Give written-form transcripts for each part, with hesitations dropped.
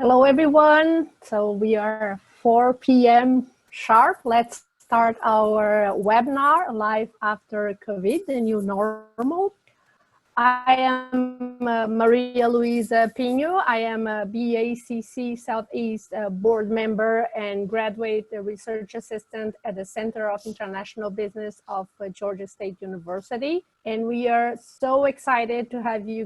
Hello, everyone. So we are 4 p.m. sharp. Let's start our webinar, Life After COVID, the New Normal. I am Maria Luisa Pino. I am a BACC Southeast board member and graduate research assistant at the Center of International Business of Georgia State University. And we are so excited to have you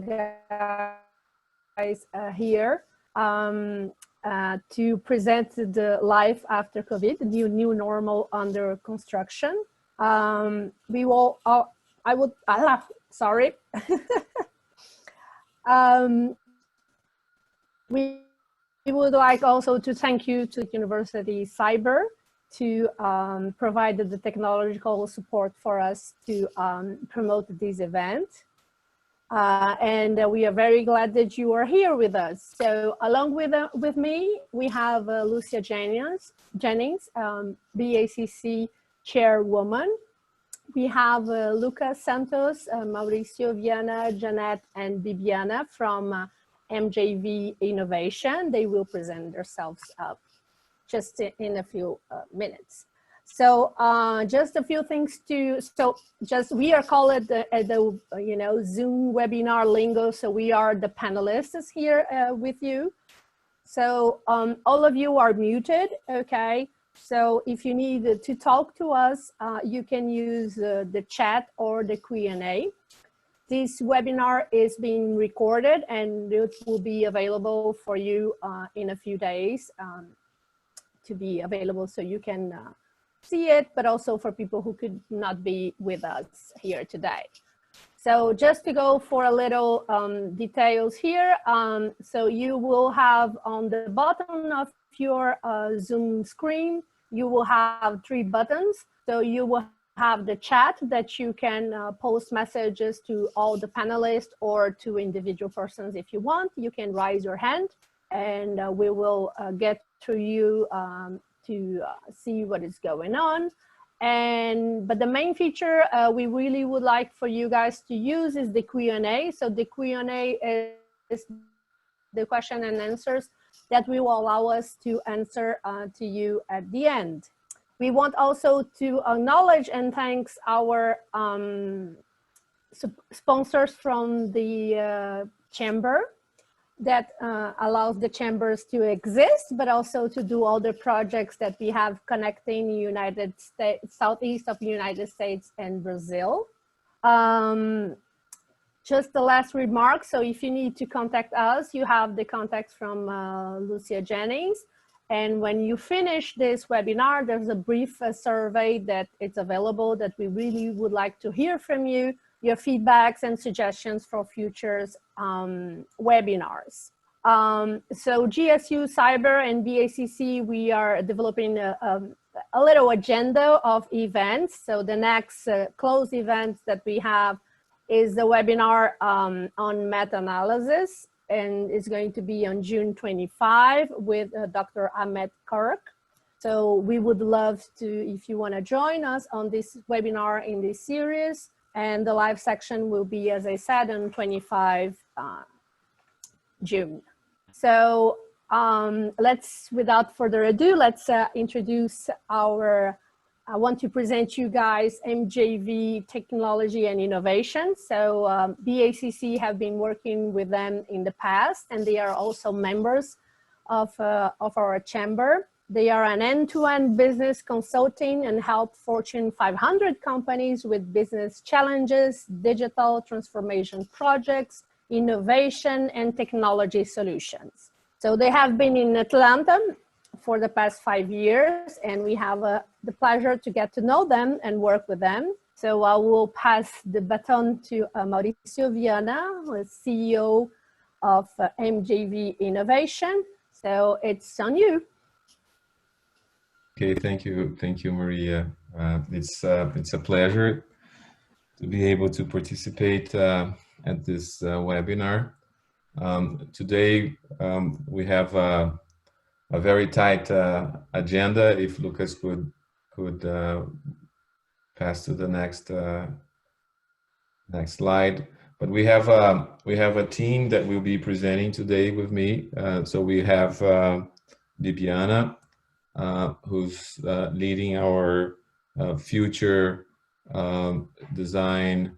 guys here to present the life after COVID, the new normal under construction. We will, sorry. We would like also to thank you to University Cyber to provide the technological support for us to promote this event. And we are very glad that you are here with us. So along with me, we have Lucia Jennings, BACC chairwoman. We have Lucas Santos, Mauricio Viana, Jeanette, and Bibiana from MJV Innovation. They will present themselves just in a few minutes. So just a few things we are called the Zoom webinar lingo. So we are the panelists here with you. So all of you are muted, okay? So if you need to talk to us, you can use the chat or the Q&A. This webinar is being recorded and it will be available for you in a few days to be available so you can see it, but also for people who could not be with us here today. So just to go for a little details here. So you will have on the bottom of your Zoom screen, you will have 3 buttons. So you will have the chat that you can post messages to all the panelists or to individual persons if you want. You can raise your hand and we will get to you to see what is going on. But the main feature we really would like for you guys to use is the Q&A. So the Q&A is the question and answers that will allow us to answer to you at the end. We want also to acknowledge and thanks our sponsors from the chamber that allows the chambers to exist, but also to do all the projects that we have connecting the United States, southeast of the United States and Brazil. Just the last remark. So if you need to contact us, you have the contacts from Lucia Jennings. And when you finish this webinar, there's a brief survey that is available that we really would like to hear from you, your feedbacks and suggestions for future webinars. So GSU-CIBER and BACC, we are developing a little agenda of events. So the next closed event that we have is the webinar on meta-analysis, and it's going to be on June 25 with Dr. Ahmed Kirk. So we would love to, if you want to join us on this webinar in this series. And the live section will be, as I said, on 25 June. So without further ado, let's introduce I want to present you guys MJV Technology and Innovation. So BACC have been working with them in the past, and they are also members of our chamber. They are an end-to-end business consulting and help Fortune 500 companies with business challenges, digital transformation projects, innovation, and technology solutions. So they have been in Atlanta for the past 5 years, and we have the pleasure to get to know them and work with them. So I will pass the baton to Mauricio Viana, who is CEO of MJV Innovation. So it's on you. Okay, thank you, Maria. It's a pleasure to be able to participate at this webinar. Today we have a very tight agenda. If Lucas could pass to the next slide. but we have a team that will be presenting today with me. So we have Bibiana, who's leading our future design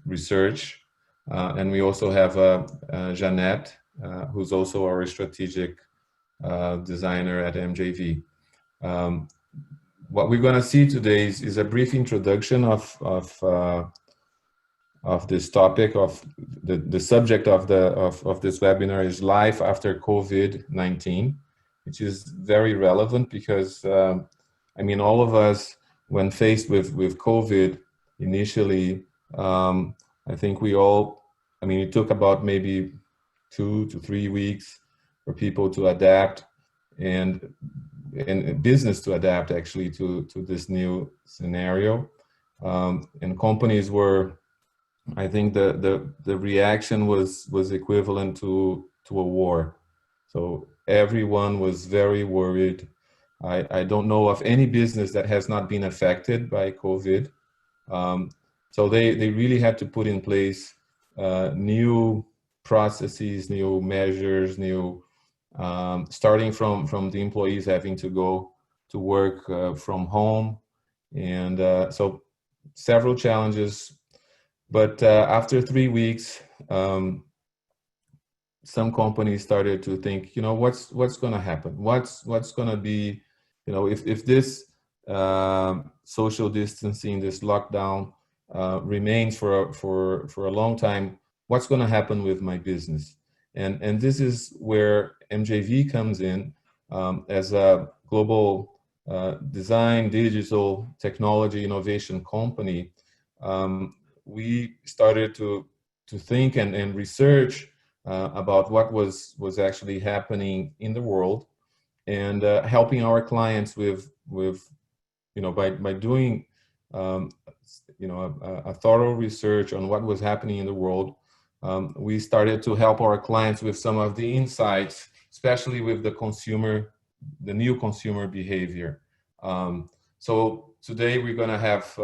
research. And we also have Jeanette, who's also our strategic designer at MJV. What we're going to see today is a brief introduction of this topic. Of the subject of this webinar is life after COVID-19, which is very relevant because I mean, all of us, when faced with COVID initially, I think we all, I mean, it took about maybe 2 to 3 weeks for people to adapt and business to adapt actually to this new scenario. And companies were, I think the reaction was equivalent to a war. So everyone was very worried. I don't know of any business that has not been affected by COVID. So they really had to put in place new processes, new measures, new starting from the employees having to go to work from home, and so several challenges. But after 3 weeks, some companies started to think, you know, what's going to happen? What's going to be, you know, if this social distancing, this lockdown remains for a long time, what's going to happen with my business? And this is where MJV comes in as a global design, digital technology, innovation company. We started to think and research about what was actually happening in the world, and helping our clients with you know, by doing you know, a thorough research on what was happening in the world. We started to help our clients with some of the insights, especially with the new consumer behavior. So today we're going to have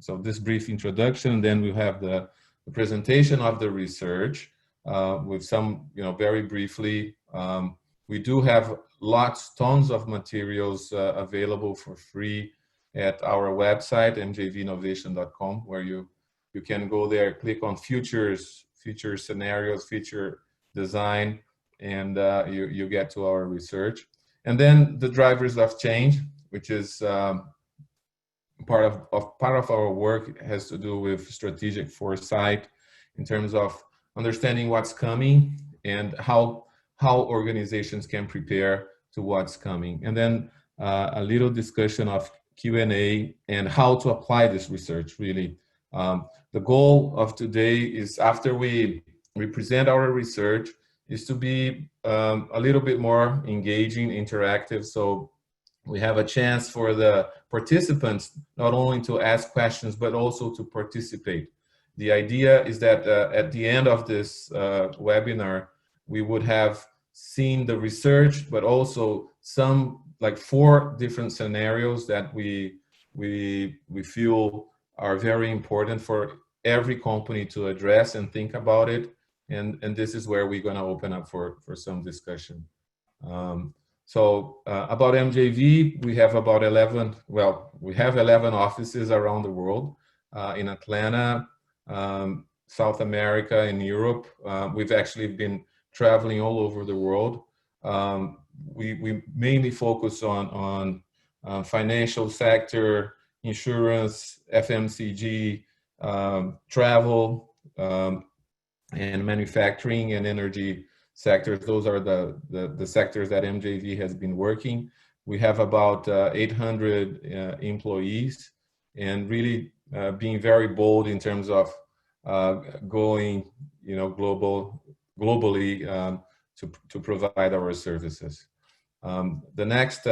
so this brief introduction, then we have the presentation of the research with some, you know, very briefly. We do have tons of materials available for free at our website, mjvinnovation.com, where you can go there, click on future scenarios, future design, and you get to our research. And then the drivers of change, which is part of our work, has to do with strategic foresight in terms of understanding what's coming and how organizations can prepare to what's coming. And then a little discussion of Q&A and how to apply this research, really. The goal of today is, after we present our research, is to be a little bit more engaging, interactive. So we have a chance for the participants not only to ask questions, but also to participate. The idea is that at the end of this webinar, we would have seen the research, but also some, like 4 different scenarios that we feel are very important for every company to address and think about it. And this is where we're going to open up for some discussion. So about MJV, we have about 11 offices around the world, in Atlanta, South America, and Europe. We've actually been traveling all over the world. We mainly focus on financial sector, insurance, FMCG, travel, and manufacturing and energy sectors. Those are the sectors that MJV has been working. We have about 800 employees, and really being very bold in terms of going, you know, globally to provide our services. The next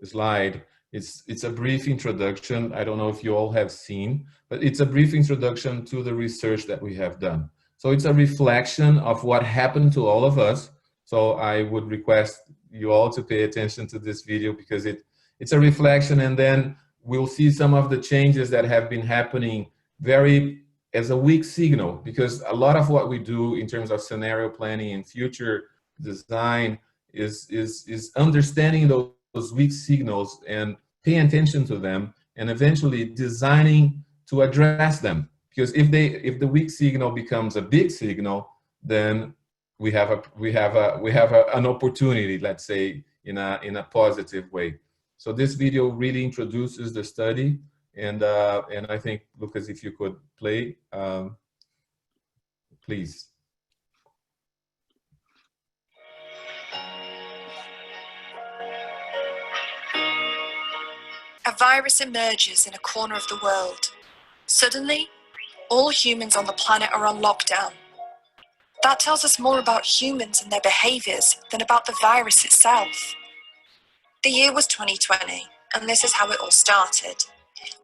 slide, it's a brief introduction. I don't know if you all have seen, but it's a brief introduction to the research that we have done. So it's a reflection of what happened to all of us. So I would request you all to pay attention to this video, because it's a reflection, and then we'll see some of the changes that have been happening very as a weak signal, because a lot of what we do in terms of scenario planning and future design is understanding those weak signals and paying attention to them, and eventually designing to address them. Because if the weak signal becomes a big signal, then we have an opportunity, let's say, in a positive way. So this video really introduces the study, and I think, Lucas, if you could play, please. A virus emerges in a corner of the world. Suddenly, all humans on the planet are on lockdown. That tells us more about humans and their behaviours than about the virus itself. The year was 2020, and this is how it all started.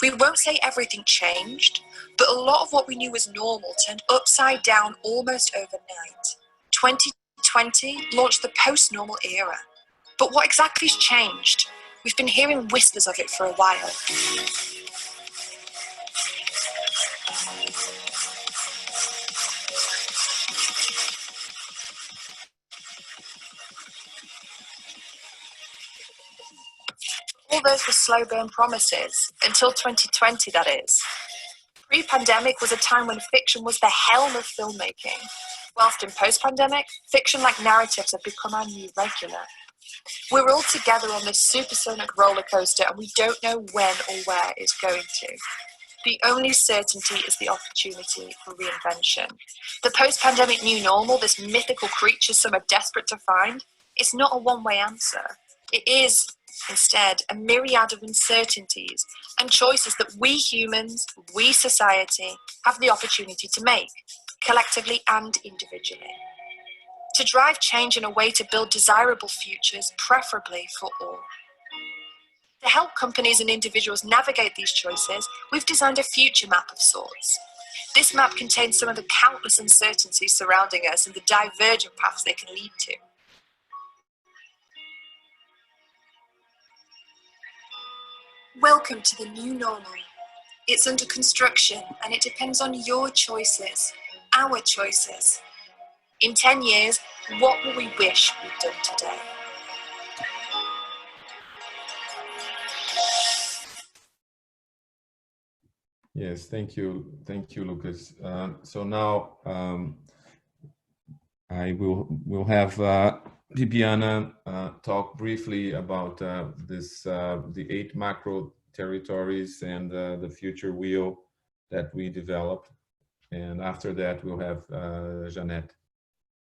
We won't say everything changed, but a lot of what we knew was normal turned upside down almost overnight. 2020 launched the post-normal era. But what exactly has changed? We've been hearing whispers of it for a while. All those were slow burn promises, until 2020 that is. Pre-pandemic was a time when fiction was the helm of filmmaking, whilst in post-pandemic, fiction-like narratives have become our new regular. We're all together on this supersonic roller coaster and we don't know when or where it's going to. The only certainty is the opportunity for reinvention. The post-pandemic new normal, this mythical creature some are desperate to find, it's not a one-way answer. It is, instead, a myriad of uncertainties and choices that we humans, we society, have the opportunity to make, collectively and individually. To drive change in a way to build desirable futures, preferably for all. To help companies and individuals navigate these choices, we've designed a future map of sorts. This map contains some of the countless uncertainties surrounding us and the divergent paths they can lead to. Welcome to the new normal. It's under construction and it depends on your choices, our choices. In 10 years, what will we wish we'd done today? Yes, thank you, Lucas. So now I will have Bibiana talk briefly about the 8 macro territories and the future wheel that we developed, and after that we'll have Jeanette.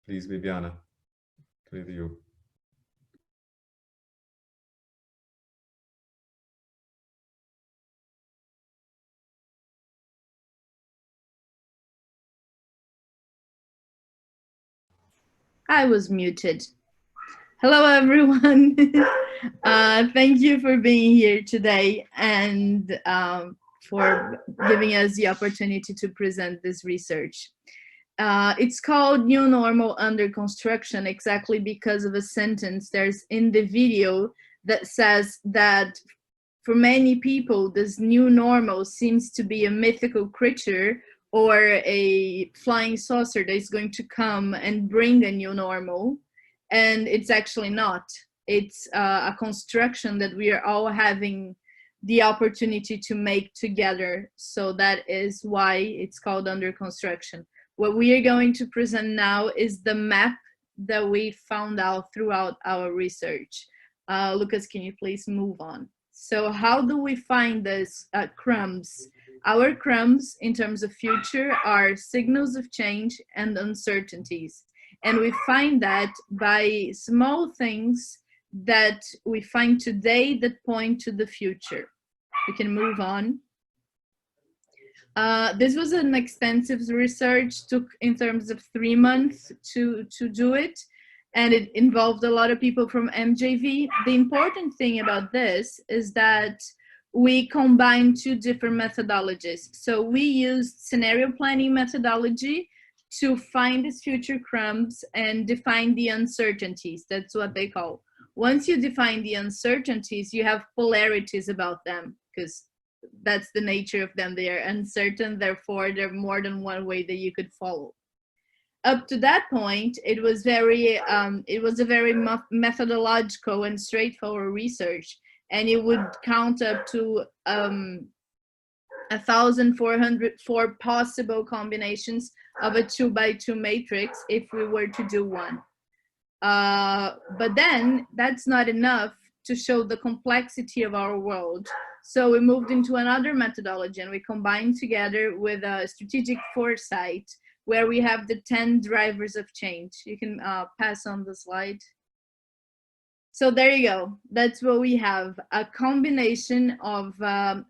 Please, Bibiana, with you. I was muted. Hello, everyone. Thank you for being here today and for giving us the opportunity to present this research. It's called New Normal Under Construction exactly because of a sentence there's in the video that says that for many people, this new normal seems to be a mythical creature or a flying saucer that is going to come and bring a new normal. And it's actually not. It's a construction that we are all having the opportunity to make together. So that is why it's called under construction. What we are going to present now is the map that we found out throughout our research. Lucas, can you please move on? So how do we find this crumbs? Our crumbs in terms of future are signals of change and uncertainties. And we find that by small things that we find today that point to the future. We can move on. This was an extensive research, took in terms of 3 months to do it. And it involved a lot of people from MJV. The important thing about this is that we combine 2 different methodologies. So we used scenario planning methodology to find these future crumbs and define the uncertainties. That's what they call. Once you define the uncertainties, you have polarities about them because that's the nature of them. They are uncertain, therefore there are more than one way that you could follow. Up to that point, it was a very methodological and straightforward research, and it would count up to 1,404 possible combinations of a 2x2 matrix if we were to do one. But then that's not enough to show the complexity of our world. So we moved into another methodology, and we combined together with a strategic foresight, where we have the 10 drivers of change. You can pass on the slide. So there you go. That's what we have, a combination of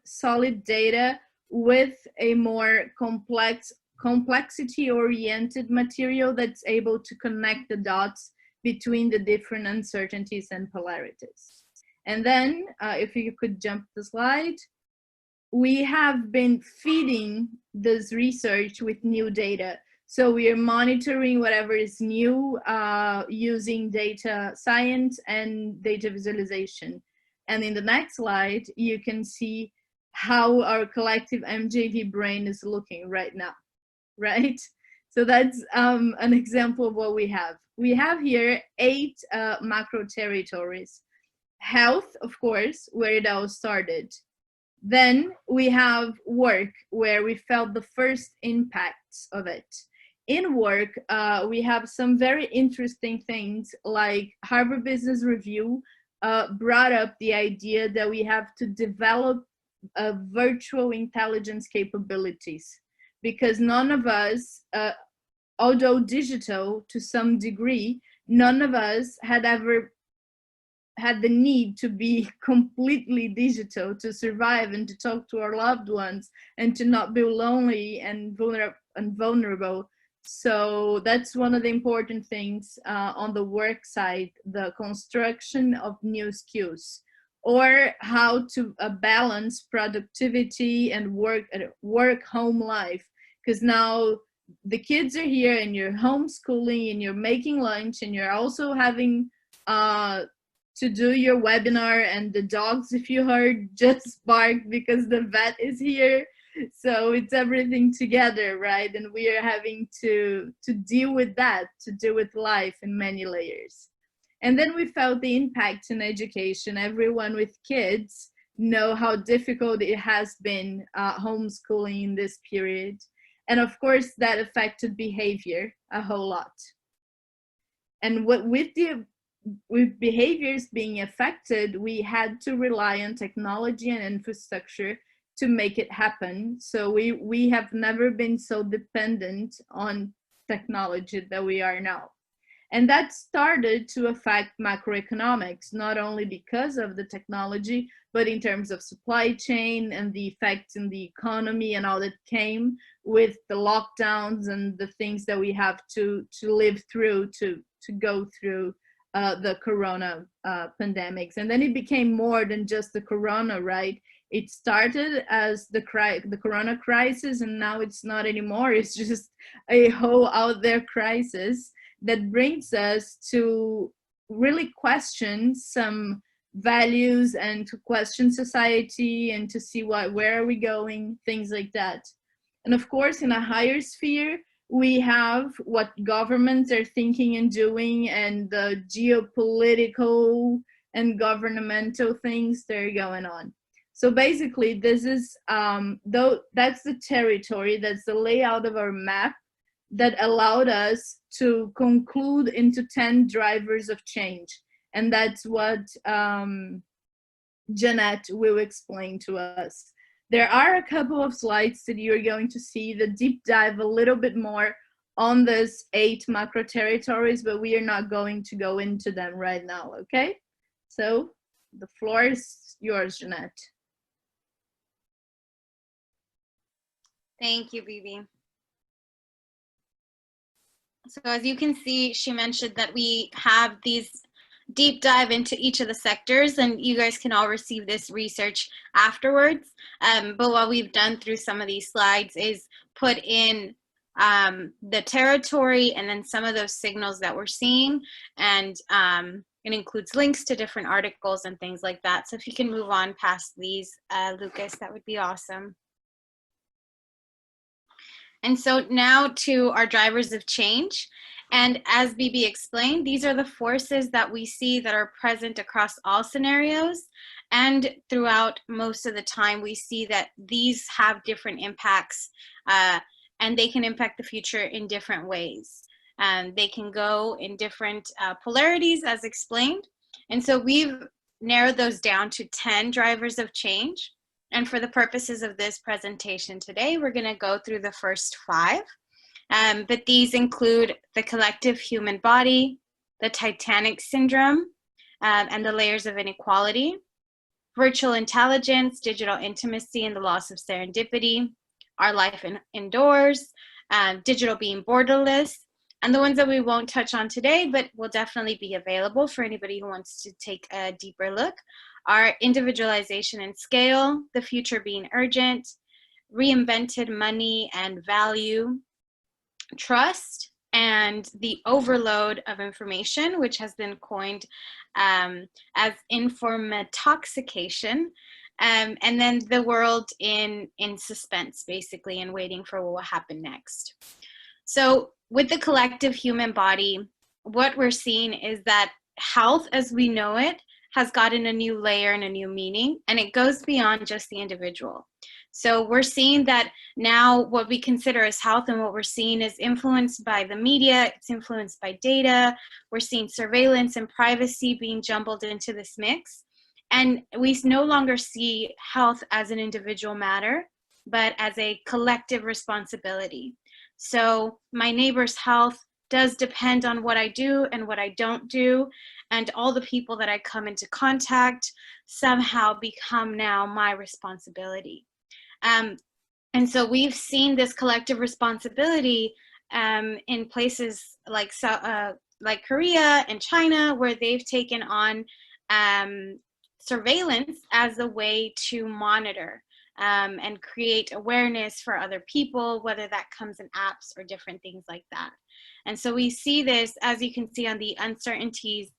solid data with a more complexity-oriented material that's able to connect the dots between the different uncertainties and polarities. And then, if you could jump the slide, we have been feeding this research with new data. So we are monitoring whatever is new using data science and data visualization. And in the next slide, you can see how our collective MJV brain is looking right now, right? So that's an example of what we have. We have here 8 macro territories. Health, of course, where it all started. Then we have work, where we felt the first impacts of it. In work, we have some very interesting things, like Harvard Business Review brought up the idea that we have to develop virtual intelligence capabilities, because none of us, although digital to some degree, none of us had ever had the need to be completely digital to survive and to talk to our loved ones and to not be lonely and vulnerable. So that's one of the important things on the work side, the construction of new skills, or how to balance productivity and work-home life. Because now the kids are here and you're homeschooling and you're making lunch and you're also having to do your webinar, and the dogs, if you heard, just barked because the vet is here. So it's everything together, right? And we are having to deal with that, to deal with life in many layers. And then we felt the impact in education. Everyone with kids know how difficult it has been homeschooling in this period. And of course, that affected behavior a whole lot. And with behaviors being affected, we had to rely on technology and infrastructure to make it happen. So we have never been so dependent on technology that we are now. And that started to affect macroeconomics, not only because of the technology, but in terms of supply chain and the effects in the economy and all that came with the lockdowns and the things that we have to live through, to go through the corona pandemics. And then it became more than just the corona, right? It started as the corona crisis, and now it's not anymore. It's just a whole out there crisis that brings us to really question some values and to question society and to see where are we going, things like that. And of course, in a higher sphere, we have what governments are thinking and doing, and the geopolitical and governmental things that are going on. So basically, this is that's the territory, that's the layout of our map that allowed us to conclude into 10 drivers of change. And that's what Jeanette will explain to us. There are a couple of slides that you're going to see that deep dive a little bit more on this 8 macro territories, but we are not going to go into them right now, okay? So the floor is yours, Jeanette. Thank you, Bibi. So as you can see, she mentioned that we have these deep dive into each of the sectors, and you guys can all receive this research afterwards. But what we've done through some of these slides is put in the territory and then some of those signals that we're seeing. And it includes links to different articles and things like that. So if you can move on past these, Lucas, that would be awesome. And so now to our drivers of change. And as Bibi explained, these are the forces that we see that are present across all scenarios. And throughout most of the time, we see that these have different impacts, and they can impact the future in different ways. They can go in different polarities, as explained. And so we've narrowed those down to 10 drivers of change. And for the purposes of this presentation today, we're going to go through the first 5. But these include the collective human body, the Titanic syndrome, and the layers of inequality, virtual intelligence, digital intimacy, and the loss of serendipity, our life indoors, digital being borderless, and the ones that we won't touch on today, but will definitely be available for anybody who wants to take a deeper look, are individualization and scale, the future being urgent, reinvented money and value, trust, and the overload of information, which has been coined as informatoxication, and then the world in suspense, basically, and waiting for what will happen next. So with the collective human body, what we're seeing is that health as we know it has gotten a new layer and a new meaning, and it goes beyond just the individual. So we're seeing that now what we consider as health and what we're seeing is influenced by the media, it's influenced by data, we're seeing surveillance and privacy being jumbled into this mix. And we no longer see health as an individual matter, but as a collective responsibility. So my neighbor's health does depend on what I do and what I don't do, and all the people that I come into contact somehow become now my responsibility. And so we've seen this collective responsibility in places like Korea and China, where they've taken on surveillance as a way to monitor and create awareness for other people, whether that comes in apps or different things like that. And so we see this, as you can see on the uncertainties,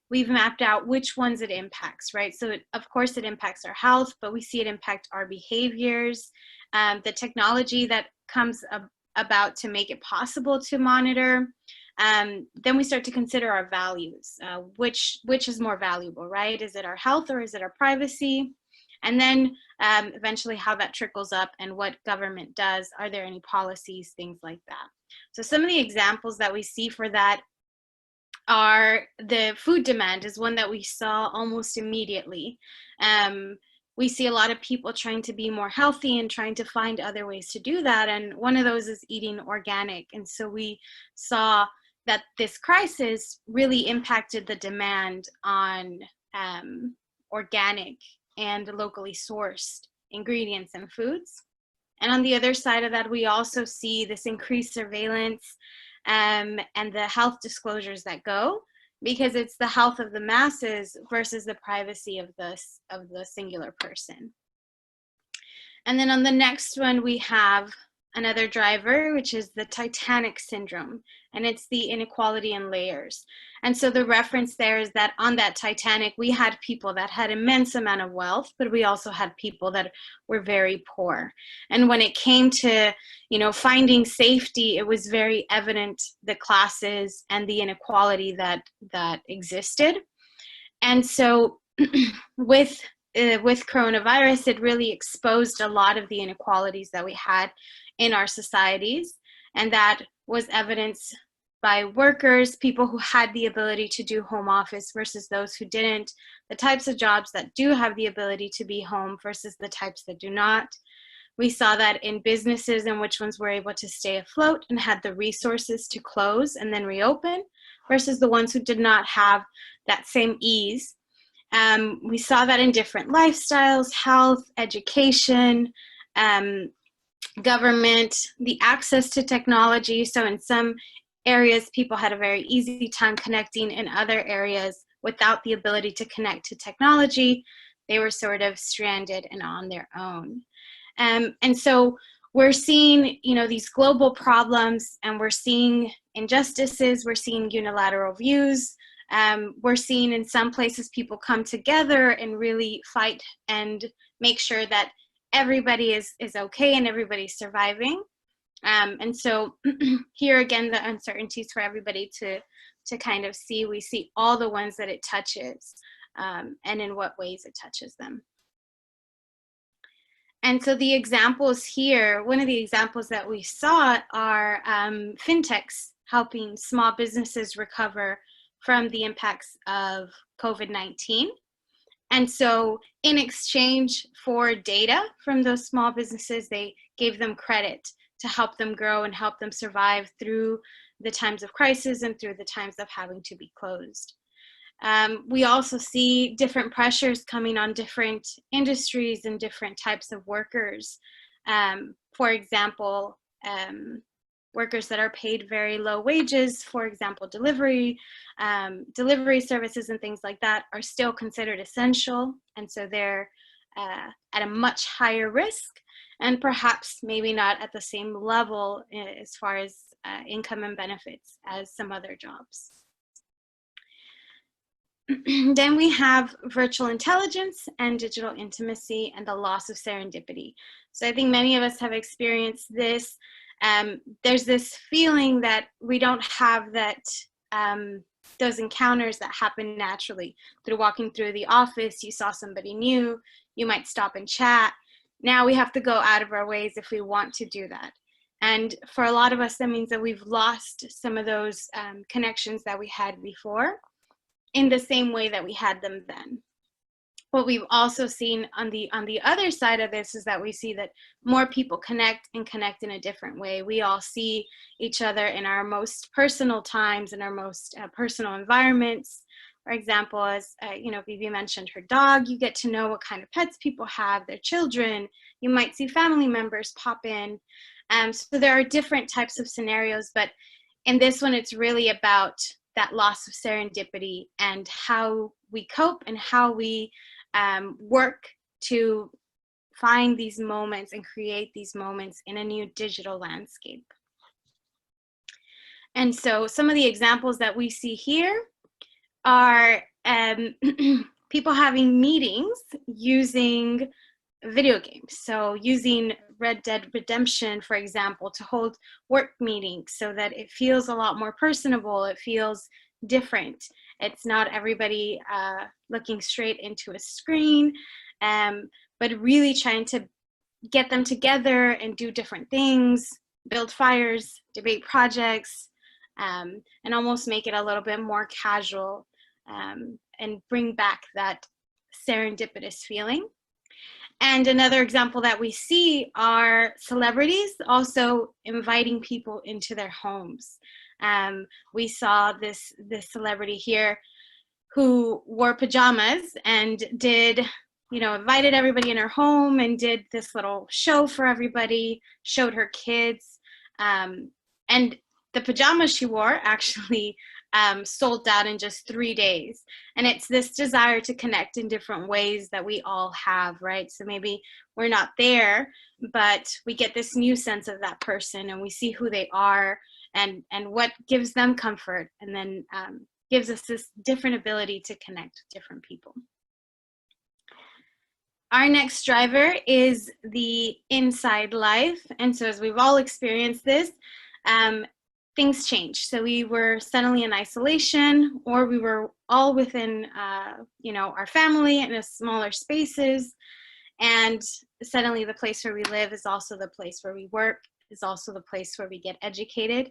we've mapped out which ones it impacts, right? So of course it impacts our health, but we see it impact our behaviors, the technology that comes about to make it possible to monitor. Then we start to consider our values, which is more valuable, right? Is it our health or is it our privacy? And then eventually how that trickles up and what government does. Are there any policies, things like that? So some of the examples that we see for that are the food demand is one that we saw almost immediately. We see a lot of people trying to be more healthy and trying to find other ways to do that. And one of those is eating organic. And so we saw that this crisis really impacted the demand on organic and locally sourced ingredients and foods. And on the other side of that, we also see this increased surveillance and the health disclosures that go, because it's the health of the masses versus the privacy of the singular person. And then on the next one, we have another driver, which is the Titanic syndrome, and it's the inequality in layers. And so the reference there is that on that Titanic, we had people that had immense amount of wealth, but we also had people that were very poor. And when it came to, finding safety, it was very evident the classes and the inequality that existed. And so with coronavirus, it really exposed a lot of the inequalities that we had in our societies, and that was evidenced by workers, people who had the ability to do home office versus those who didn't, the types of jobs that do have the ability to be home versus the types that do not. We saw that in businesses and which ones were able to stay afloat and had the resources to close and then reopen versus the ones who did not have that same ease. We saw that in different lifestyles, health, education, government, the access to technology. So in some areas, people had a very easy time connecting. In other areas, without the ability to connect to technology, they were sort of stranded and on their own. And so we're seeing, you know, these global problems, and we're seeing injustices, we're seeing unilateral views, we're seeing in some places people come together and really fight and make sure that everybody is okay and everybody's surviving. And so here again, the uncertainties for everybody to kind of see, we see all the ones that it touches, and in what ways it touches them. And so the examples here, one of the examples that we saw are fintechs helping small businesses recover from the impacts of COVID-19. And so in exchange for data from those small businesses, they gave them credit to help them grow and help them survive through the times of crisis and through the times of having to be closed. We also see different pressures coming on different industries and different types of workers. For example, workers that are paid very low wages, for example, delivery services and things like that are still considered essential. And so they're at a much higher risk, and perhaps maybe not at the same level as far as income and benefits as some other jobs. Then we have virtual intelligence and digital intimacy and the loss of serendipity. So I think many of us have experienced this. There's this feeling that we don't have that those encounters that happen naturally. Through walking through the office, you saw somebody new, you might stop and chat. Now we have to go out of our ways if we want to do that. And for a lot of us, that means that we've lost some of those connections that we had before, in the same way that we had them then. What we've also seen on the other side of this is that we see that more people connect and connect in a different way. We all see each other in our most personal times, in our most personal environments. For example, as you know, Vivi mentioned her dog, you get to know what kind of pets people have, their children. You might see family members pop in. So there are different types of scenarios, but in this one, it's really about that loss of serendipity and how we cope and how we work to find these moments and create these moments in a new digital landscape. And so some of the examples that we see here are people having meetings using video games. So using Red Dead Redemption, for example, to hold work meetings so that it feels a lot more personable, it feels different. It's not everybody looking straight into a screen, but really trying to get them together and do different things, build fires, debate projects, and almost make it a little bit more casual, and bring back that serendipitous feeling. And another example that we see are celebrities also inviting people into their homes. We saw this celebrity here who wore pajamas and did, you know, invited everybody in her home and did this little show for everybody, showed her kids. And the pajamas she wore actually sold out in just 3 days. And it's this desire to connect in different ways that we all have, right? So maybe we're not there, but we get this new sense of that person and we see who they are and what gives them comfort, and then gives us this different ability to connect with different people. Our next driver is the inside life. And so as we've all experienced this, things change. So we were suddenly in isolation, or we were all within, you know, our family in a smaller spaces. And suddenly the place where we live is also the place where we work, is also the place where we get educated.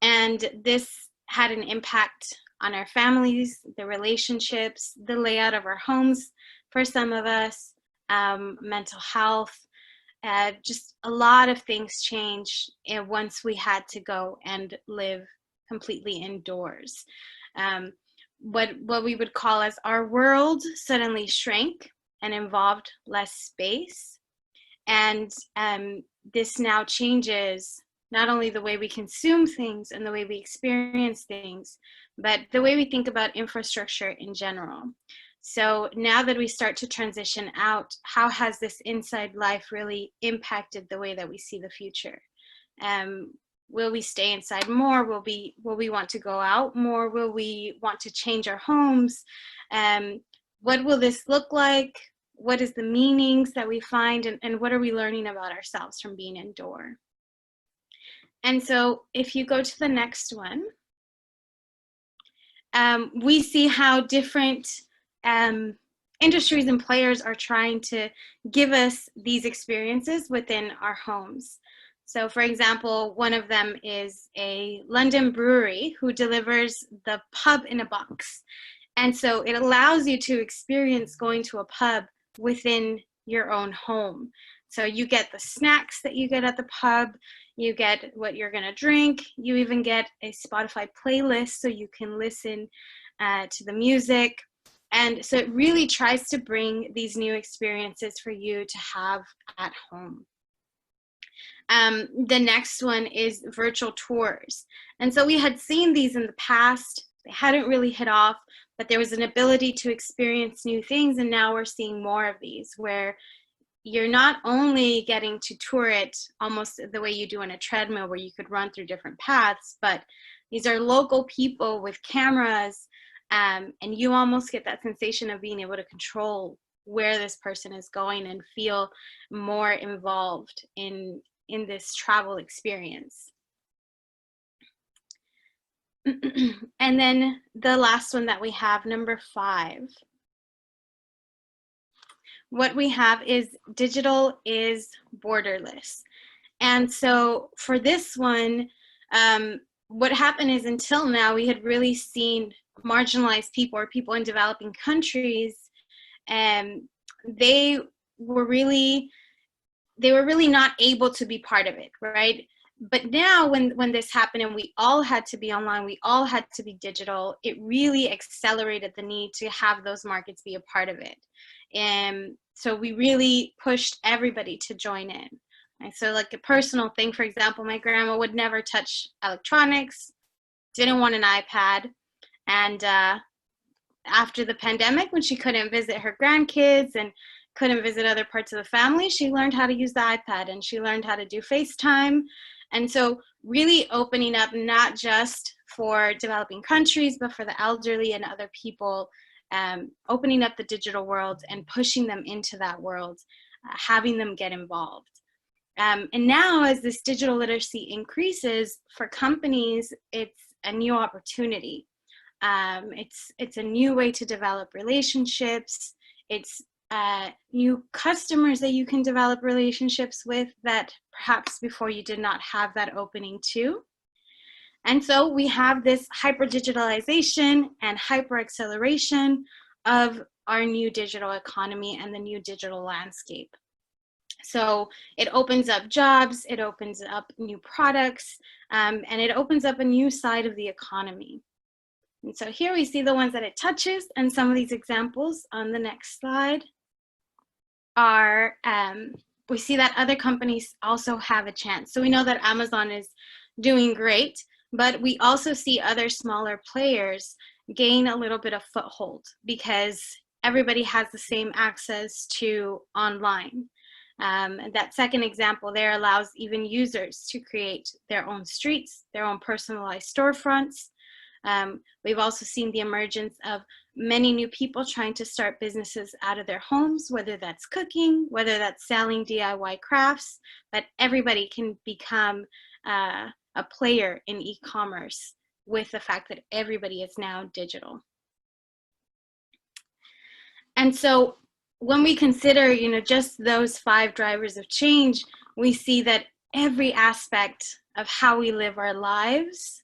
And this had an impact on our families, the relationships, the layout of our homes for some of us, mental health. Just a lot of things changed once we had to go and live completely indoors. What we would call as our world suddenly shrank and involved less space. And this now changes not only the way we consume things and the way we experience things, but the way we think about infrastructure in general. So now that we start to transition out, how has this inside life really impacted the way that we see the future? Will we stay inside more? Will we want to go out more? Will we want to change our homes? What will this look like? What is the meanings that we find, and what are we learning about ourselves from being indoor? And so if you go to the next one, we see how different industries and players are trying to give us these experiences within our homes. So for example, one of them is a London brewery who delivers the pub in a box. And so it allows you to experience going to a pub within your own home. So you get the snacks that you get at the pub, you get what you're gonna drink, you even get a Spotify playlist so you can listen to the music. And so it really tries to bring these new experiences for you to have at home. The next one is virtual tours. And so we had seen these in the past. They hadn't really hit off, but there was an ability to experience new things. And now we're seeing more of these where you're not only getting to tour it almost the way you do on a treadmill where you could run through different paths, but these are local people with cameras, and you almost get that sensation of being able to control where this person is going and feel more involved in this travel experience. And then the last one that we have, number 5. What we have is digital is borderless. And so for this one, what happened is until now, we had really seen marginalized people or people in developing countries, and they were really not able to be part of it, right? But now when this happened and we all had to be online, we all had to be digital, it really accelerated the need to have those markets be a part of it. And so we really pushed everybody to join in. And so like a personal thing, for example, my grandma would never touch electronics, didn't want an iPad. And after the pandemic, when she couldn't visit her grandkids and couldn't visit other parts of the family, she learned how to use the iPad and she learned how to do FaceTime. And so really opening up not just for developing countries, but for the elderly and other people, opening up the digital world and pushing them into that world, having them get involved. And now as this digital literacy increases for companies, it's a new opportunity. It's a new way to develop relationships. It's new customers that you can develop relationships with that perhaps before you did not have that opening to. And so we have this hyper digitalization and hyper acceleration of our new digital economy and the new digital landscape. So it opens up jobs, it opens up new products, and it opens up a new side of the economy. And so here we see the ones that it touches, and some of these examples on the next slide are, we see that other companies also have a chance. So we know that Amazon is doing great, but we also see other smaller players gain a little bit of foothold because everybody has the same access to online. That second example there allows even users to create their own streets, their own personalized storefronts. We've also seen the emergence of many new people trying to start businesses out of their homes, whether that's cooking, whether that's selling DIY crafts, but everybody can become a player in e-commerce with the fact that everybody is now digital. And so when we consider, you know, just those 5 drivers of change, we see that every aspect of how we live our lives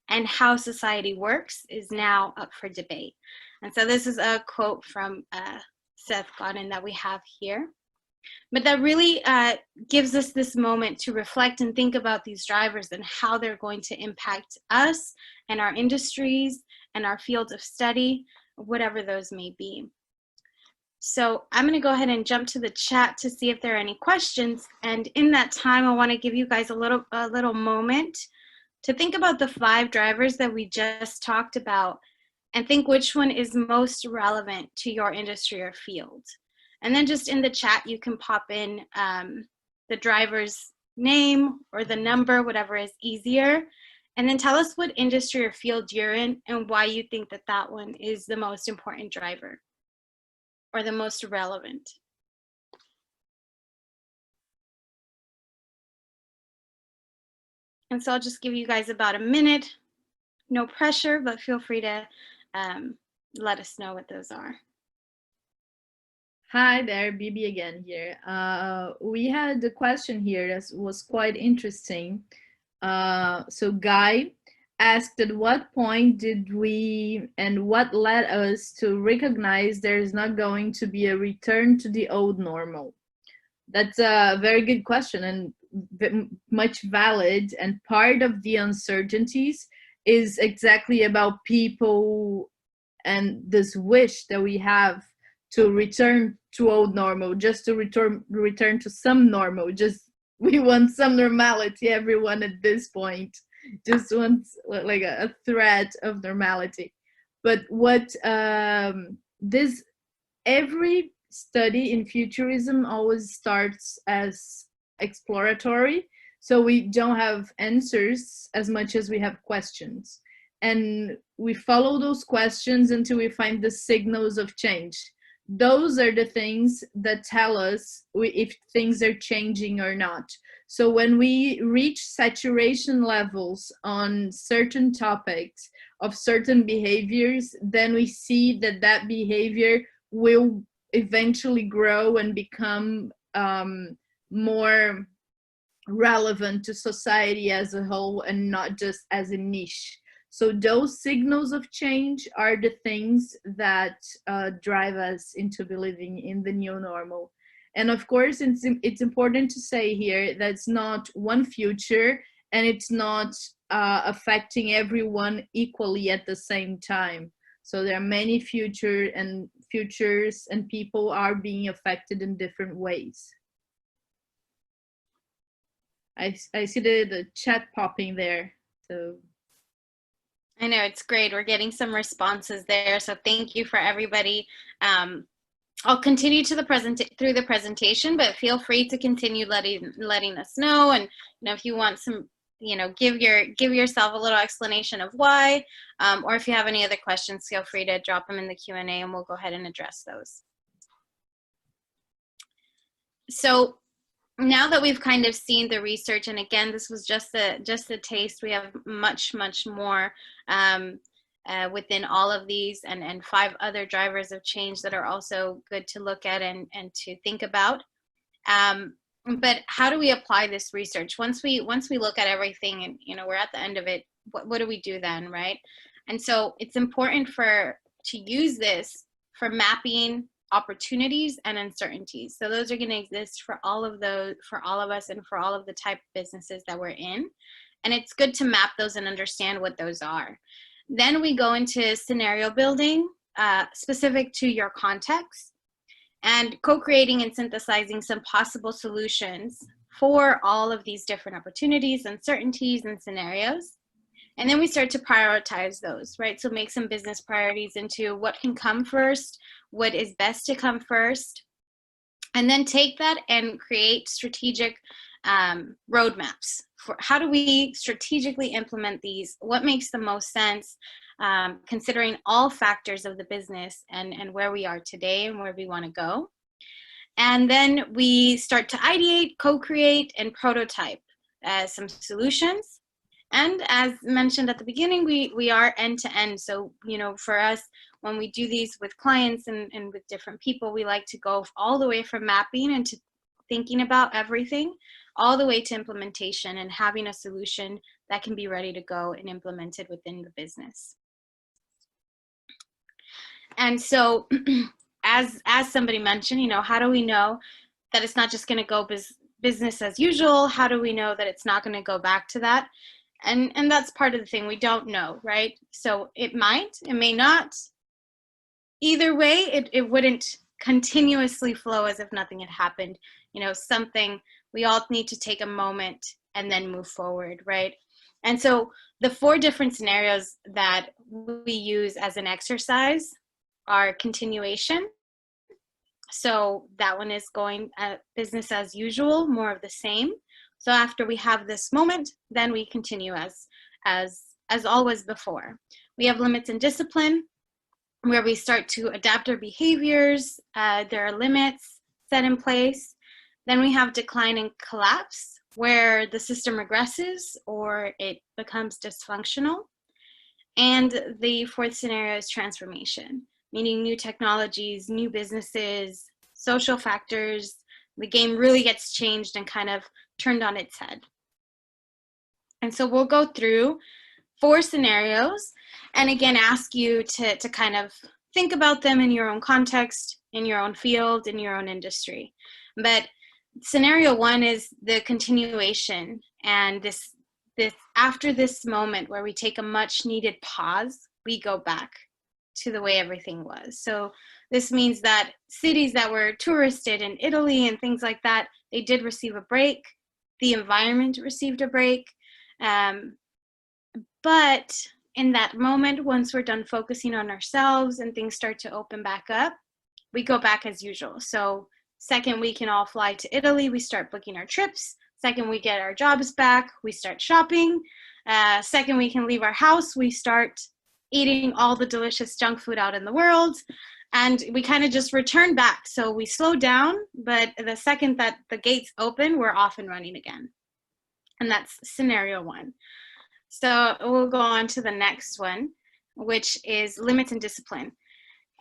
and how society works is now up for debate. And so this is a quote from Seth Godin that we have here. But that really gives us this moment to reflect and think about these drivers and how they're going to impact us and our industries and our fields of study, whatever those may be. So I'm going to go ahead and jump to the chat to see if there are any questions. And in that time, I want to give you guys a little moment to think about the 5 drivers that we just talked about and think which one is most relevant to your industry or field. And then just in the chat, you can pop in the driver's name or the number, whatever is easier. And then tell us what industry or field you're in and why you think that that one is the most important driver or the most relevant. And so I'll just give you guys about a minute. No pressure, but feel free to let us know what those are. Hi there, Bibi again here. We had a question here that was quite interesting. So Guy asked, at what point did we and what led us to recognize there is not going to be a return to the old normal? That's a very good question and much valid, and part of the uncertainties is exactly about people and this wish that we have to return to old normal, just to return to some normal. Just we want some normality, everyone at this point just wants like a thread of normality. But what this every study in futurism always starts as exploratory, so we don't have answers as much as we have questions, and we follow those questions until we find the signals of change. Those are the things that tell us if things are changing or not. So when we reach saturation levels on certain topics of certain behaviors, then we see that that behavior will eventually grow and become more relevant to society as a whole and not just as a niche. So those signals of change are the things that drive us into believing in the new normal. And of course, it's important to say here that it's not one future, and it's not affecting everyone equally at the same time. So there are many futures, and people are being affected in different ways. I see the chat popping there. So I know, it's great. We're getting some responses there. So thank you for everybody. I'll continue to through the presentation, but feel free to continue letting us know. And if you want some, give yourself a little explanation of why, or if you have any other questions, feel free to drop them in the Q&A and we'll go ahead and address those. So now that we've kind of seen the research, and again, this was just a taste, we have much more within all of these, and 5 other drivers of change that are also good to look at and to think about. But how do we apply this research? Once we look at everything and we're at the end of it, what do we do then, right? And so it's important to use this for mapping opportunities and uncertainties. So those are going to exist for all of us and for all of the type of businesses that we're in. And it's good to map those and understand what those are. Then we go into scenario building specific to your context, and co-creating and synthesizing some possible solutions for all of these different opportunities, uncertainties, and scenarios. And then we start to prioritize those, right? So make some business priorities into what can come first, what is best to come first, and then take that and create strategic roadmaps for how do we strategically implement these, what makes the most sense, considering all factors of the business and where we are today and where we want to go. And then we start to ideate, co-create, and prototype some solutions. And as mentioned at the beginning, we are end-to-end. So, for us, when we do these with clients and with different people, we like to go all the way from mapping and to thinking about everything, all the way to implementation and having a solution that can be ready to go and implemented within the business. And so, as somebody mentioned, how do we know that it's not just going to go business as usual? How do we know that it's not going to go back to that? And that's part of the thing, we don't know, right? So it may not. Either way, it wouldn't continuously flow as if nothing had happened. Something, we all need to take a moment and then move forward, right? And so the 4 different scenarios that we use as an exercise are continuation. So that one is going business as usual, more of the same. So after we have this moment, then we continue as always before. We have limits and discipline, where we start to adapt our behaviors. There are limits set in place. Then we have decline and collapse, where the system regresses or it becomes dysfunctional. And the 4th scenario is transformation, meaning new technologies, new businesses, social factors. The game really gets changed and kind of turned on its head. And so we'll go through 4 scenarios and again ask you to kind of think about them in your own context, in your own field, in your own industry. But scenario 1 is the continuation, and this after this moment where we take a much needed pause, we go back to the way everything was. So this means that cities that were touristed in Italy and things like that, they did receive a break. The environment received a break. But in that moment, once we're done focusing on ourselves and things start to open back up, we go back as usual. So second we can all fly to Italy, we start booking our trips. Second we get our jobs back, we start shopping. Second we can leave our house, we start eating all the delicious junk food out in the world. And we kind of just return back. So we slow down, but the second that the gates open, we're off and running again. And that's scenario 1. So we'll go on to the next one, which is limits and discipline.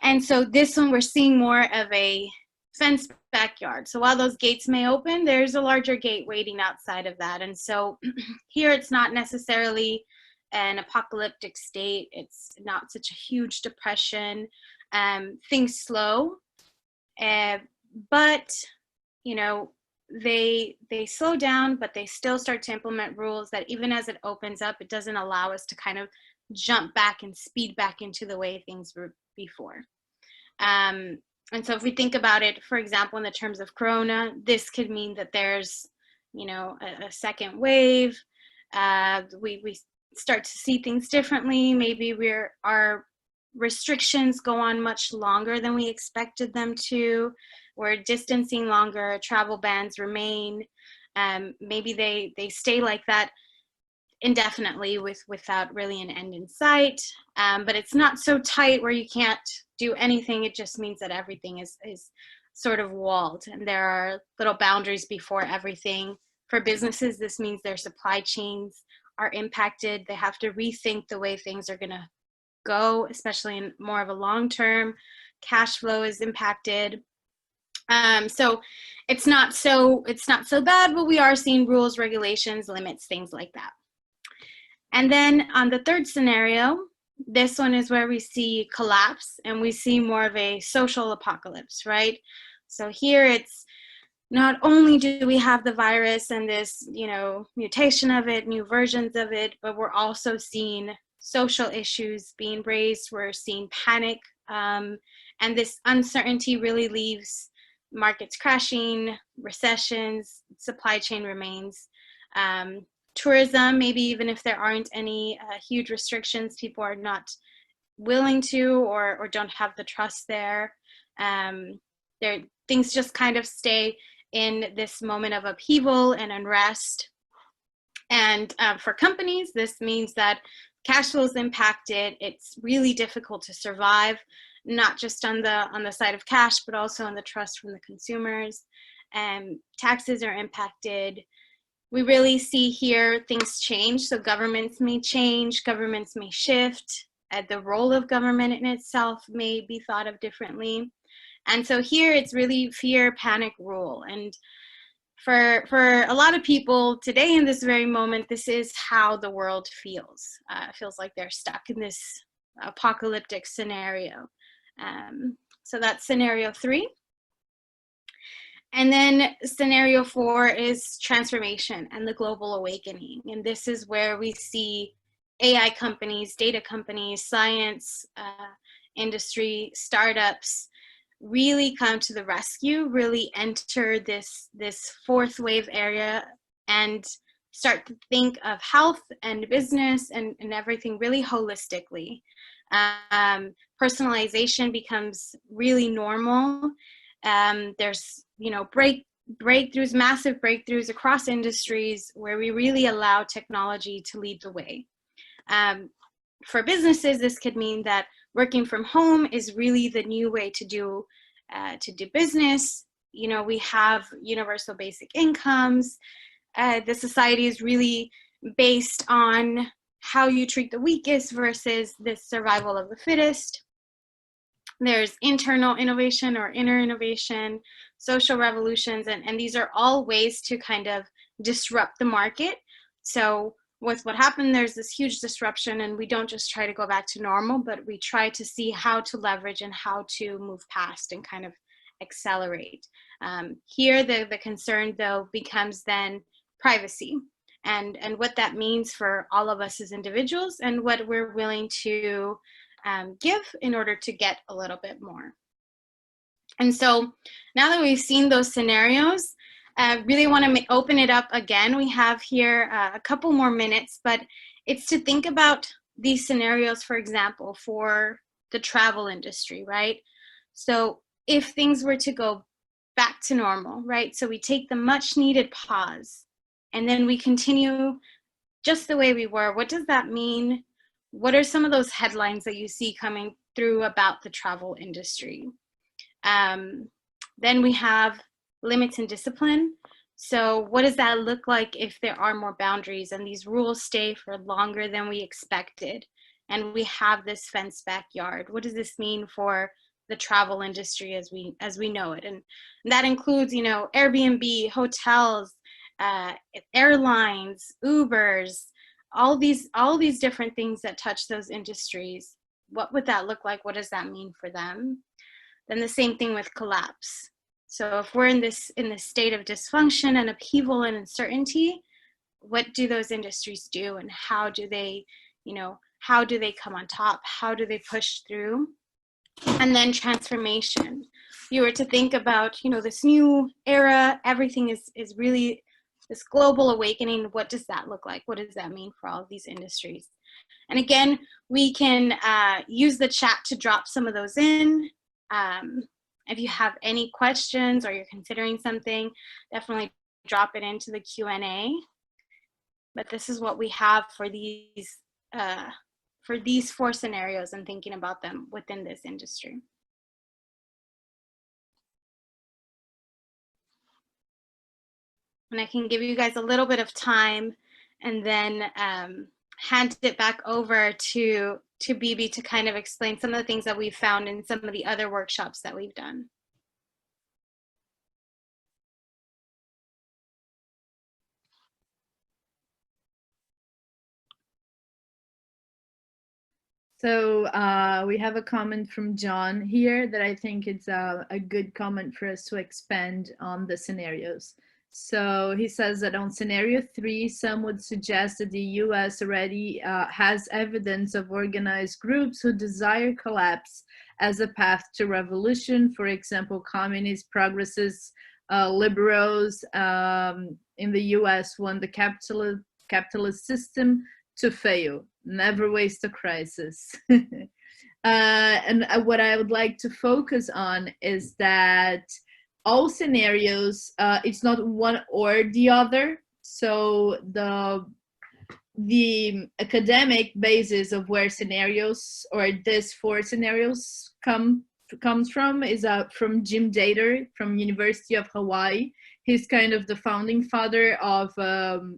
And so this one, we're seeing more of a fenced backyard. So while those gates may open, there's a larger gate waiting outside of that. And so here it's not necessarily an apocalyptic state. It's not such a huge depression. Things slow, but you know, they slow down, but they still start to implement rules that even as it opens up, it doesn't allow us to kind of jump back and speed back into the way things were before. And so if we think about it, for example, in the terms of Corona, this could mean that there's, you know, a second wave. We start to see things differently. Maybe our restrictions go on much longer than we expected them to. We're distancing longer, travel bans remain. Maybe they stay like that indefinitely without really an end in sight. But it's not so tight where you can't do anything. It just means that everything is sort of walled and there are little boundaries before everything. For businesses, this means their supply chains are impacted. They have to rethink the way things are gonna go, especially in more of a long term. Cash flow is impacted. So it's not so bad, but we are seeing rules, regulations, limits, things like that. And then on the 3rd scenario, this one is where we see collapse and we see more of a social apocalypse, right? So here it's not only do we have the virus and this, you know, mutation of it, new versions of it, but we're also seeing social issues being raised. We're seeing panic, and this uncertainty really leaves markets crashing, recessions, supply chain remains. Tourism, maybe even if there aren't any huge restrictions, people are not willing to or don't have the trust there. Things just kind of stay in this moment of upheaval and unrest. And for companies, this means that cash flow is impacted. It's really difficult to survive, not just on the side of cash, but also on the trust from the consumers. Taxes are impacted. We really see here things change. So governments may change, governments may shift. The role of government in itself may be thought of differently. And so here it's really fear, panic, rule. And for a lot of people today in this very moment, this is how the world feels. It feels like they're stuck in this apocalyptic scenario. So that's scenario 3. And then scenario 4 is transformation and the global awakening. And this is where we see AI companies, data companies, science, industry, startups really come to the rescue, really enter this 4th wave area and start to think of health and business and everything really holistically. Personalization becomes really normal. There's, you know, breakthroughs, massive breakthroughs across industries where we really allow technology to lead the way. For businesses, this could mean that working from home is really the new way to do business. You know, we have universal basic incomes. The society is really based on how you treat the weakest versus the survival of the fittest. There's internal innovation or inner innovation, social revolutions, and these are all ways to kind of disrupt the market. So with what happened, there's this huge disruption, and we don't just try to go back to normal, but we try to see how to leverage and how to move past and kind of accelerate. Here, the concern, though, becomes then privacy and what that means for all of us as individuals and what we're willing to give in order to get a little bit more. And so now that we've seen those scenarios, I really want to open it up again. We have here a couple more minutes, but it's to think about these scenarios, for example, for the travel industry, right? So if things were to go back to normal, right? So we take the much needed pause and then we continue just the way we were. What does that mean? What are some of those headlines that you see coming through about the travel industry? Then we have limits and discipline. So what does that look like if there are more boundaries and these rules stay for longer than we expected? And we have this fenced backyard. What does this mean for the travel industry as we know it? And that includes, you know, Airbnb, hotels, airlines, Ubers, all these different things that touch those industries. What would that look like? What does that mean for them? Then the same thing with collapse. So if we're in this state of dysfunction and upheaval and uncertainty, what do those industries do, and how do they, you know, how do they come on top? How do they push through? And then transformation. If you were to think about, you know, this new era, everything is really this global awakening. What does that look like? What does that mean for all of these industries? And again, we can use the chat to drop some of those in. If you have any questions or you're considering something, definitely drop it into the Q&A. But this is what we have for these 4 scenarios and thinking about them within this industry. And I can give you guys a little bit of time and then hand it back over to Bibi to kind of explain some of the things that we've found in some of the other workshops that we've done. So we have a comment from John here that I think it's a good comment for us to expand on the scenarios. So he says that on scenario 3, some would suggest that the US already has evidence of organized groups who desire collapse as a path to revolution. For example, communist progressists, liberals in the US want the capitalist system to fail. Never waste a crisis. And what I would like to focus on is that all scenarios, it's not one or the other. So the academic basis of where scenarios or these 4 scenarios comes from is from Jim Dater from University of Hawaii. He's kind of the founding father of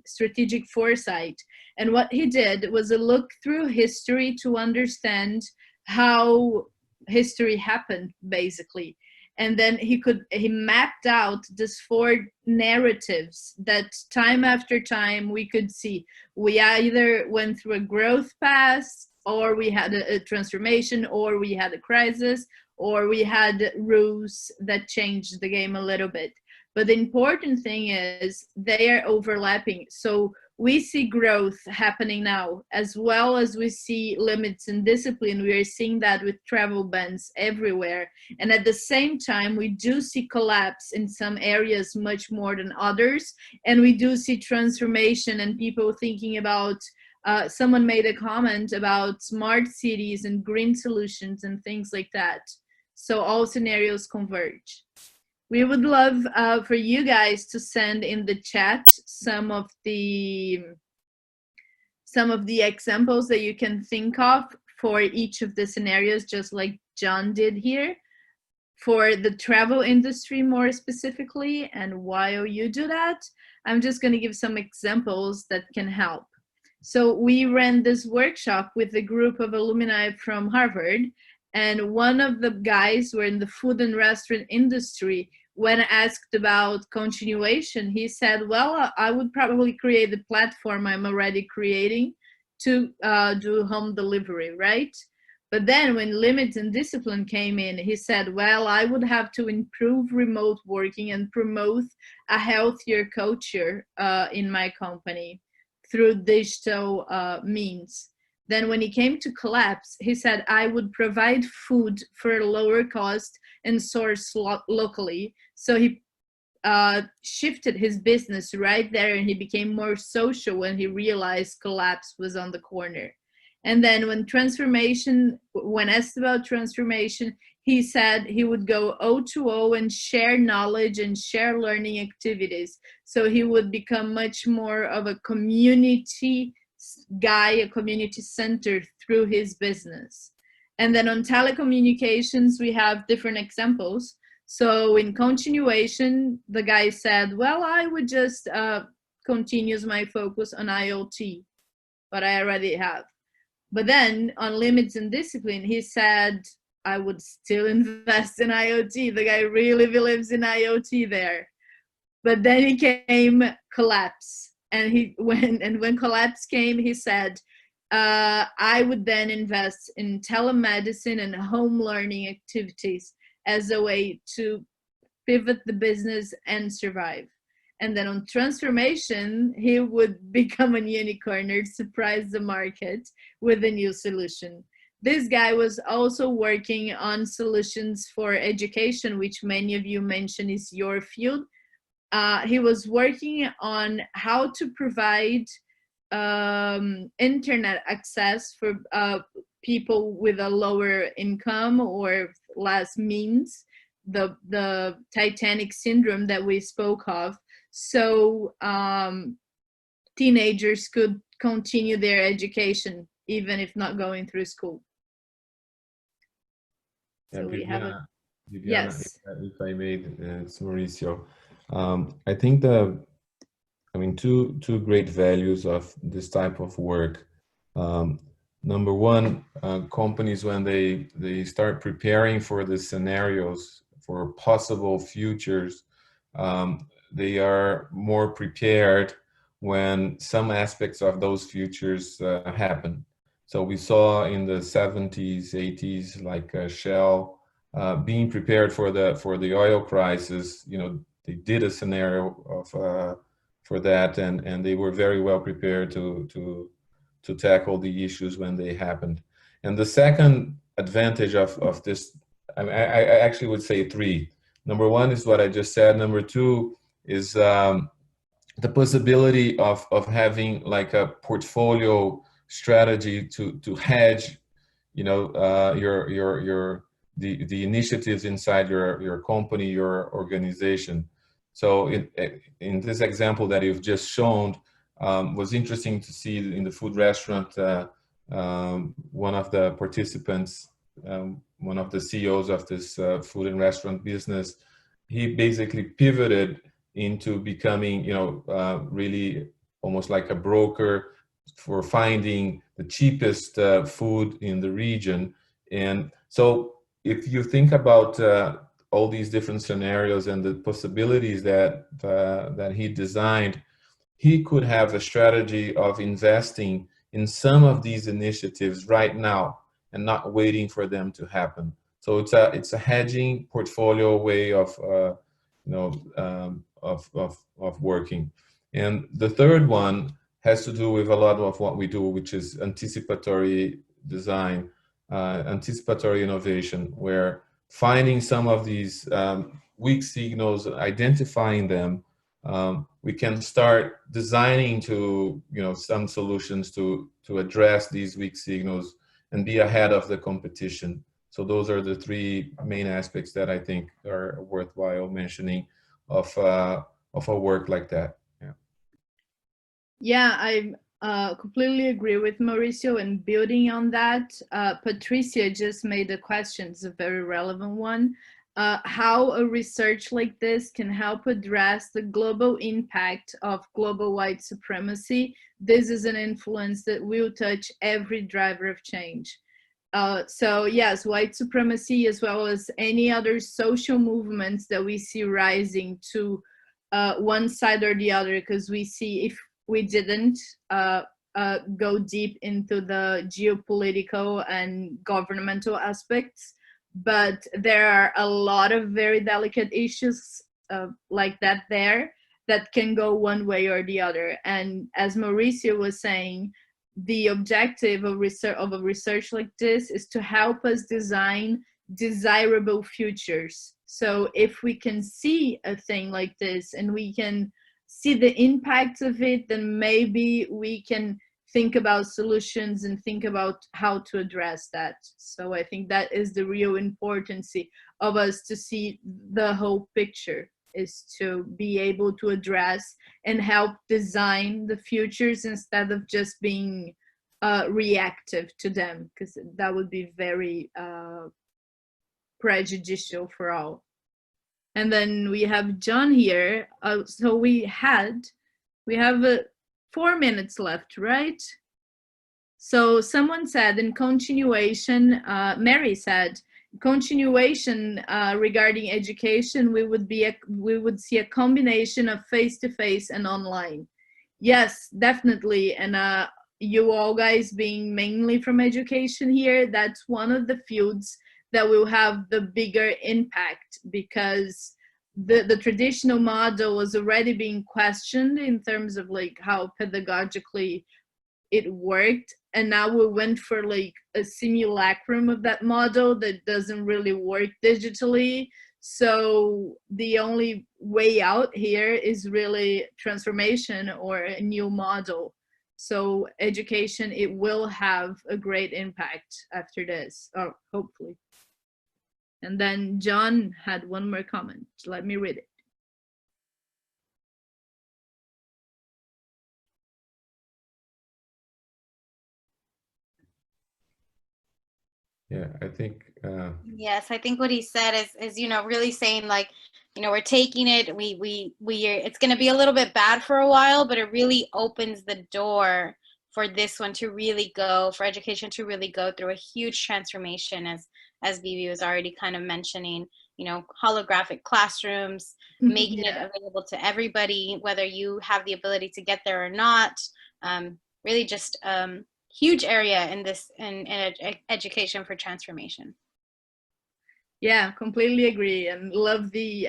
strategic foresight. And what he did was a look through history to understand how history happened, basically. And then he mapped out these 4 narratives that time after time we could see. We either went through a growth path, or we had a transformation, or we had a crisis, or we had rules that changed the game a little bit. But the important thing is they are overlapping. So we see growth happening now, as well as we see limits and discipline. We are seeing that with travel bans everywhere. And at the same time, we do see collapse in some areas much more than others. And we do see transformation and people thinking about, someone made a comment about smart cities and green solutions and things like that. So all scenarios converge. We would love for you guys to send in the chat some of the examples that you can think of for each of the scenarios, just like John did here, for the travel industry more specifically. And while you do that, I'm just going to give some examples that can help. So we ran this workshop with a group of alumni from Harvard, and one of the guys who were in the food and restaurant industry, when asked about continuation, he said, well, I would probably create the platform I'm already creating to do home delivery, right? But then when limits and discipline came in, he said, well, I would have to improve remote working and promote a healthier culture in my company through digital means. Then when he came to collapse, he said, I would provide food for a lower cost and source locally. So he shifted his business right there, and he became more social when he realized collapse was on the corner. And then when asked about transformation, he said he would go O2O and share knowledge and share learning activities. So he would become much more of a community guy, a community center through his business. And then on telecommunications, we have different examples. So in continuation, the guy said, well, I would just continue my focus on IoT, but I already have. But then on limits and discipline, he said, I would still invest in IoT. The guy really believes in IoT there. But then he came collapse. And when collapse came, he said, I would then invest in telemedicine and home learning activities as a way to pivot the business and survive. And then on transformation, he would become a unicorn or surprise the market with a new solution. This guy was also working on solutions for education, which many of you mentioned is your field. He was working on how to provide internet access for people with a lower income or less means, the Titanic syndrome that we spoke of, so teenagers could continue their education even if not going through school. So we have a, yes. If I may, it's Mauricio. I think two great values of this type of work. Number one, companies, when they start preparing for the scenarios for possible futures, they are more prepared when some aspects of those futures happen. So we saw in the 70s, 80s, like Shell being prepared for the oil crisis. You know, they did a scenario of for that, and they were very well prepared to tackle the issues when they happened. And the second advantage of this, I actually would say three. Number one is what I just said. Number two is the possibility of having like a portfolio strategy to hedge, you know, the initiatives inside your company, your organization. So in this example that you've just shown, was interesting to see in the food restaurant, one of the participants, one of the CEOs of this food and restaurant business, he basically pivoted into becoming, you know, really almost like a broker for finding the cheapest food in the region. And so if you think about all these different scenarios and the possibilities that he designed, he could have a strategy of investing in some of these initiatives right now and not waiting for them to happen. So it's a hedging portfolio way of of working. And the third one has to do with a lot of what we do, which is anticipatory design, anticipatory innovation, where finding some of these weak signals, identifying them, we can start designing to, some solutions to address these weak signals and be ahead of the competition. So those are the three main aspects that I think are worthwhile mentioning of a work like that. Yeah, I completely agree with Mauricio, and building on that, Patricia just made a question, it's a very relevant one. How a research like this can help address the global impact of global white supremacy. This is an influence that will touch every driver of change. So yes, white supremacy, as well as any other social movements that we see rising to one side or the other, because we see if we didn't go deep into the geopolitical and governmental aspects, but there are a lot of very delicate issues like that there that can go one way or the other. And as Mauricio was saying, the objective of a research like this is to help us design desirable futures. So if we can see a thing like this and we can see the impact of it, then maybe we can think about solutions and think about how to address that. So I think that is the real importance of us to see the whole picture, is to be able to address and help design the futures instead of just being reactive to them, because that would be very prejudicial for all. And then we have John here. So we have 4 minutes left, right? So someone said in continuation, Mary said, continuation regarding education, we would see a combination of face-to-face and online. Yes, definitely. And you all guys being mainly from education here, that's one of the fields that will have the bigger impact, because the traditional model was already being questioned in terms of like how pedagogically it worked, and now we went for like a simulacrum of that model that doesn't really work digitally. So the only way out here is really transformation or a new model. So education, it will have a great impact after this, or hopefully. And then John had one more comment. Let me read it. Yeah, I think. Yes, I think what he said is really saying like, we're taking it. It's going to be a little bit bad for a while, but it really opens the door for this one to really go, for education to really go through a huge transformation, as Vivi was already kind of mentioning. Holographic classrooms, making it available to everybody, whether you have the ability to get there or not. Really just huge area in education for transformation. Yeah, completely agree, and love the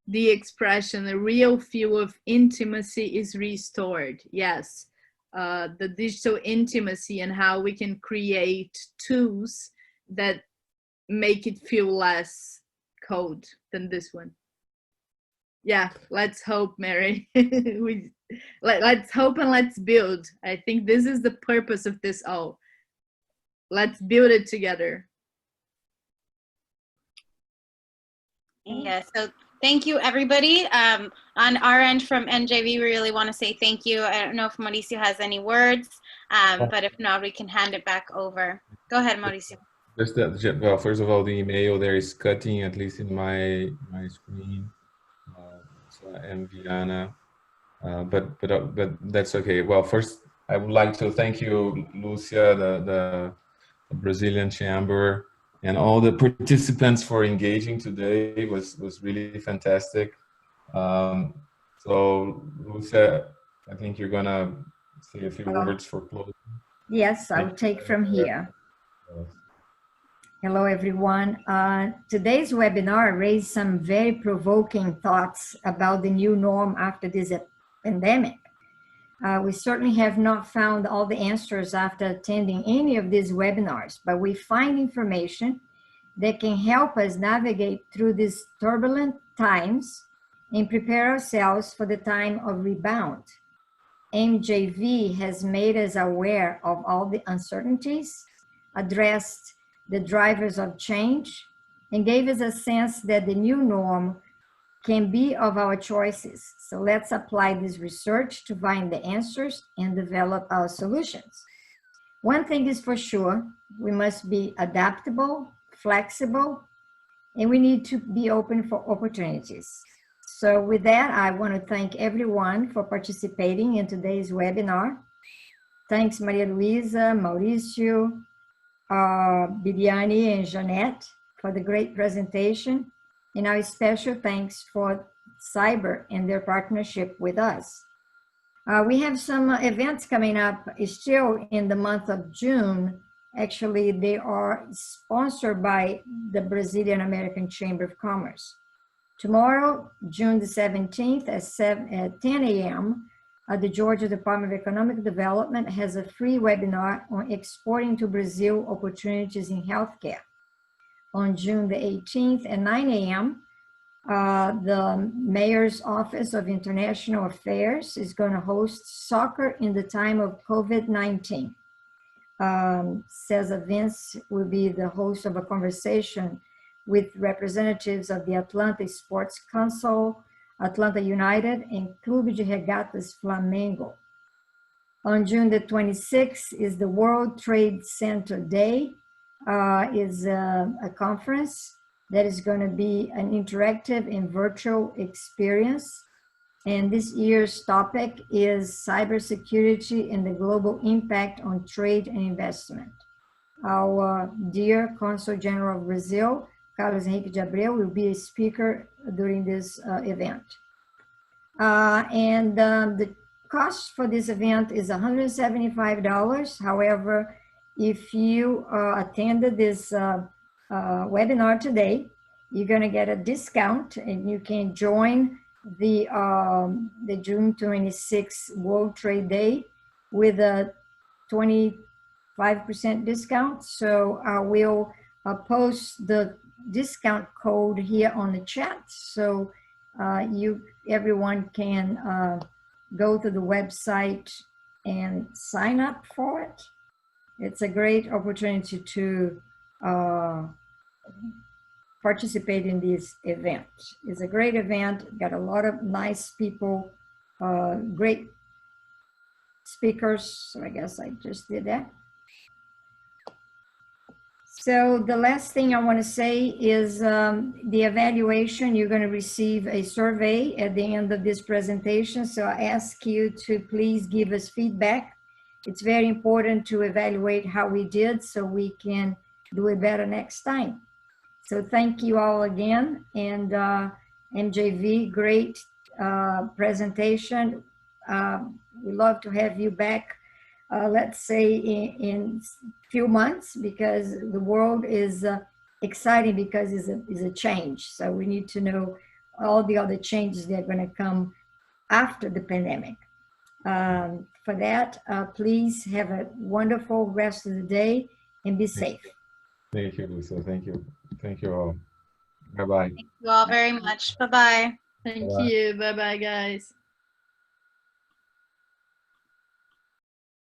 expression, the real feel of intimacy is restored. Yes, the digital intimacy and how we can create tools that make it feel less cold than this one. Yeah, let's hope, Mary. Let's hope and let's build. I think this is the purpose of this all. Let's build it together. Yeah, so thank you, everybody. On our end from NJV, we really want to say thank you. I don't know if Mauricio has any words, but if not, we can hand it back over. Go ahead, Mauricio. Just that, well, first of all, the email there is cutting, at least in my screen. And Viana, but that's okay. Well, first I would like to thank you, Lucia, the Brazilian Chamber, and all the participants for engaging today. It was really fantastic. So Lucia, I think you're gonna say a few words for closing. Yes, I'll take from here. Hello, everyone. Today's webinar raised some very provoking thoughts about the new norm after this pandemic. We certainly have not found all the answers after attending any of these webinars, but we find information that can help us navigate through these turbulent times and prepare ourselves for the time of rebound. MJV has made us aware of all the uncertainties, addressed the drivers of change, and gave us a sense that the new norm can be of our choices. So let's apply this research to find the answers and develop our solutions. One thing is for sure, we must be adaptable, flexible, and we need to be open for opportunities. So with that, I want to thank everyone for participating in today's webinar. Thanks, Maria Luisa, Mauricio, Bibiani, and Jeanette for the great presentation. And our special thanks for Cyber and their partnership with us. We have some events coming up still in the month of June. Actually, they are sponsored by the Brazilian American Chamber of Commerce. Tomorrow, June the 17th at 10 a.m., the Georgia Department of Economic Development has a free webinar on exporting to Brazil opportunities in healthcare. On June the 18th at 9 a.m., the Mayor's Office of International Affairs is going to host Soccer in the Time of COVID-19. Cesar Vince will be the host of a conversation with representatives of the Atlanta Sports Council, Atlanta United, and Clube de Regatas Flamengo. On June the 26th is the World Trade Center Day. Is a conference that is going to be an interactive and virtual experience. And this year's topic is cybersecurity and the global impact on trade and investment. Our dear Consul General of Brazil, Carlos Henrique de Abreu, will be a speaker during this event. The cost for this event is $175. However, if you attended this webinar today, you're going to get a discount and you can join the June 26th World Trade Day with a 25% discount. So I will post the discount code here on the chat. So everyone can go to the website and sign up for it. It's a great opportunity to participate in this event. It's a great event, got a lot of nice people, great speakers. So I guess I just did that. So the last thing I want to say is the evaluation. You're going to receive a survey at the end of this presentation. So I ask you to please give us feedback. It's very important to evaluate how we did so we can do it better next time. So thank you all again. And MJV, great presentation. We love to have you back, let's say in few months, because the world is exciting because it's a change. So we need to know all the other changes that are going to come after the pandemic. For that, please have a wonderful rest of the day and be safe. Thank you, Lisa. Thank you. Thank you all. Bye-bye. Thank you all very much. Bye-bye. Thank you. Bye-bye, guys.